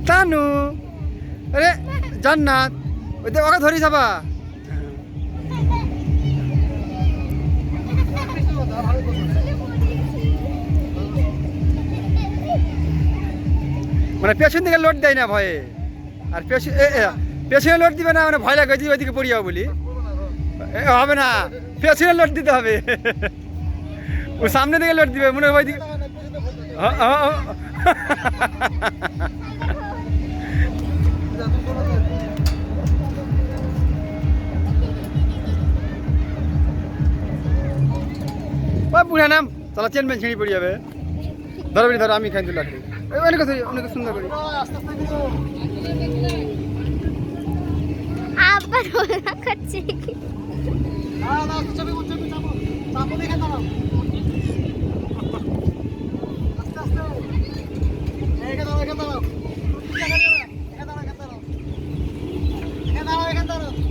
তানু আরে জান্নাত ওই তো ওকে ধরি যাবা মানে পেছন দিকে লোড দেয় না ভয়ে আর পেছনে লোড দিবে না মানে ভয় লাগে ওইদিকে পড়ে যাবো বলি হবে না পেছনে লোড দিতে হবে ও সামনে দিকে লোড দিবে মনে হয় ওইদিকে বুড়া নাম তাহলে চেনবেন ছিঁড়ি পড়ে যাবে ধরো ধরো আমি খাই লাকড়ি অনেক অনেক সুন্দর করে আবার ওরা করছে কি না না ছবি চাপো চাপো দেখে দাঁড়াও আস্তে আস্তে এখানে দাঁড়াও এখানে দাঁড়াও এখানে দাঁড়াও এখানে দাঁড়াও এখানে দাঁড়াও